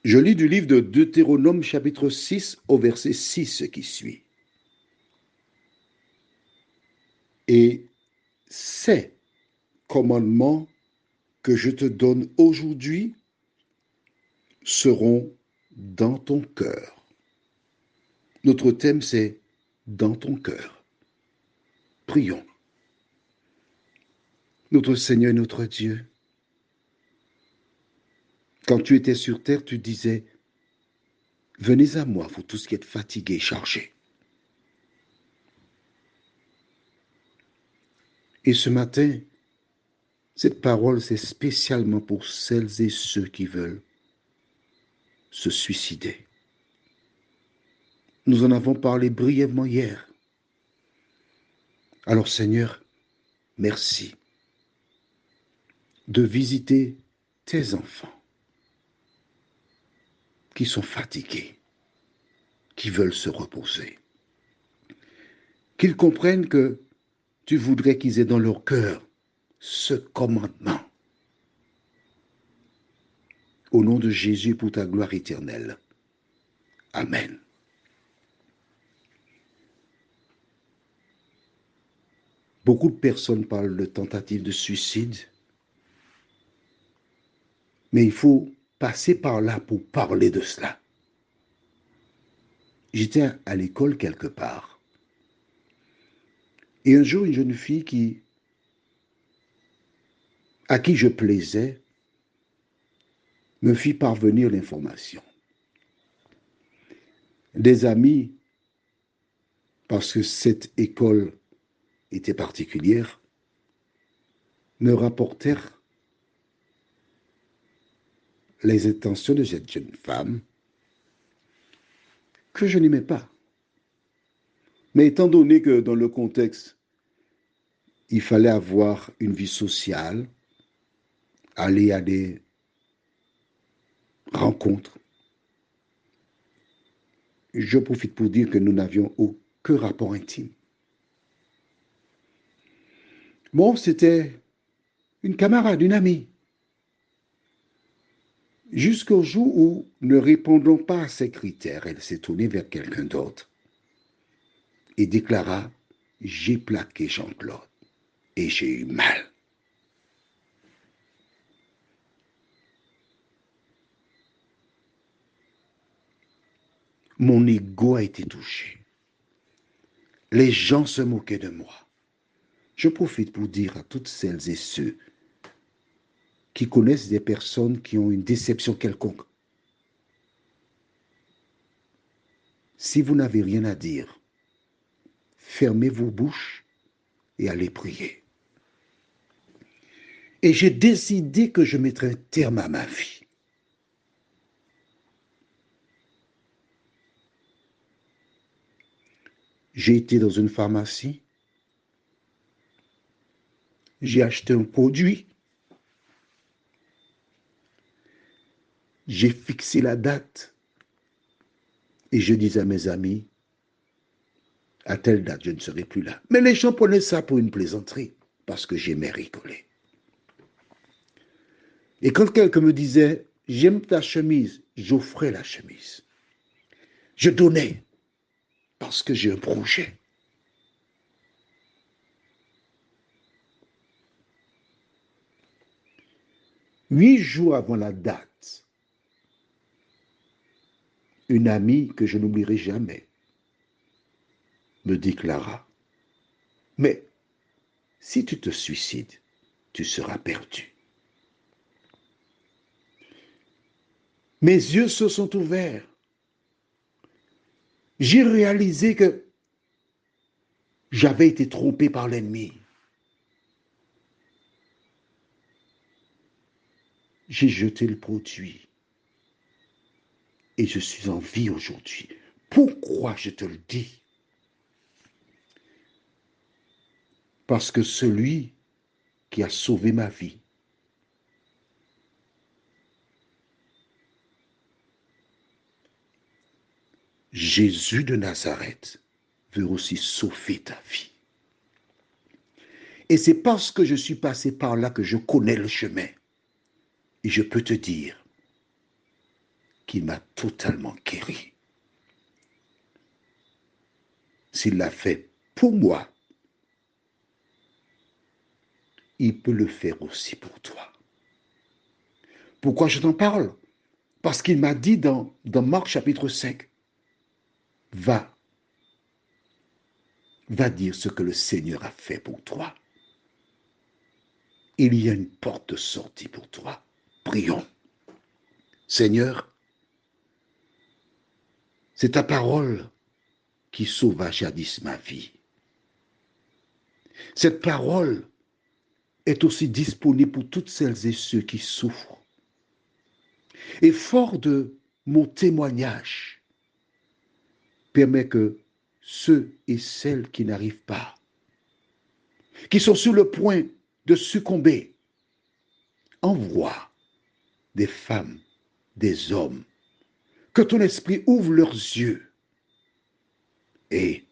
Je lis du livre de Deutéronome chapitre 6 au verset 6 qui suit. Et ces commandements que je te donne aujourd'hui seront dans ton cœur. Notre thème, c'est dans ton cœur. Prions. Notre Seigneur et notre Dieu, quand tu étais sur terre, tu disais, venez à moi, vous tous qui êtes fatigués et chargés. Et ce matin, cette parole, c'est spécialement pour celles et ceux qui veulent se suicider. Nous en avons parlé brièvement hier. Alors Seigneur, merci de visiter tes enfants qui sont fatigués, qui veulent se reposer. Qu'ils comprennent que tu voudrais qu'ils aient dans leur cœur ce commandement. Au nom de Jésus, pour ta gloire éternelle. Amen. Beaucoup de personnes parlent de tentative de suicide, mais il faut passer par là pour parler de cela. J'étais à l'école quelque part, et un jour, une jeune fille à qui je plaisais me fit parvenir l'information. Des amis, parce que cette école était particulière, me rapportèrent les intentions de cette jeune femme que je n'aimais pas. Mais étant donné que dans le contexte, il fallait avoir une vie sociale, aller à des rencontres, je profite pour dire que nous n'avions aucun rapport intime. Bon, c'était une camarade, une amie. Jusqu'au jour où, ne répondant pas à ces critères, elle s'est tournée vers quelqu'un d'autre et déclara « J'ai plaqué Jean-Claude et j'ai eu mal ». Mon ego a été touché. Les gens se moquaient de moi. Je profite pour dire à toutes celles et ceux qui connaissent des personnes qui ont une déception quelconque, si vous n'avez rien à dire, fermez vos bouches et allez prier. Et j'ai décidé que je mettrais un terme à ma vie. J'ai été dans une pharmacie, j'ai acheté un produit, j'ai fixé la date et je dis à mes amis, à telle date, je ne serai plus là. Mais les gens prenaient ça pour une plaisanterie parce que j'aimais rigoler. Et quand quelqu'un me disait, j'aime ta chemise, j'offrais la chemise. Je donnais parce que j'ai un projet. Huit jours avant la date, une amie que je n'oublierai jamais me déclara, mais si tu te suicides, tu seras perdu. Mes yeux se sont ouverts. J'ai réalisé que j'avais été trompé par l'ennemi. J'ai jeté le produit et je suis en vie aujourd'hui. Pourquoi je te le dis? Parce que celui qui a sauvé ma vie, Jésus de Nazareth, veut aussi sauver ta vie. Et c'est parce que je suis passé par là que je connais le chemin. Et je peux te dire, qui m'a totalement guéri. S'il l'a fait pour moi, il peut le faire aussi pour toi. Pourquoi je t'en parle? Parce qu'il m'a dit dans Marc chapitre 5, va dire ce que le Seigneur a fait pour toi. Il y a une porte de sortie pour toi. Prions. Seigneur, c'est ta parole qui sauva jadis ma vie. Cette parole est aussi disponible pour toutes celles et ceux qui souffrent. Et fort de mon témoignage, permet que ceux et celles qui n'arrivent pas, qui sont sur le point de succomber, envoie des femmes, des hommes, que ton esprit ouvre leurs yeux et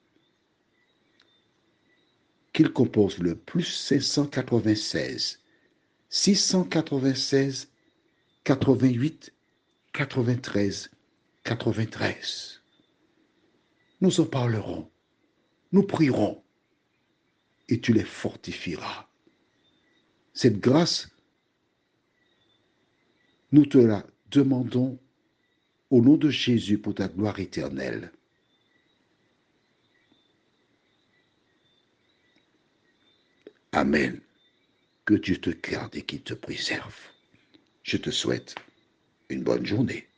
qu'ils composent le plus 596, 696, 88, 93, 93. Nous en parlerons, nous prierons et tu les fortifieras. Cette grâce, nous te la demandons au nom de Jésus pour ta gloire éternelle. Amen. Que Dieu te garde et qu'il te préserve. Je te souhaite une bonne journée.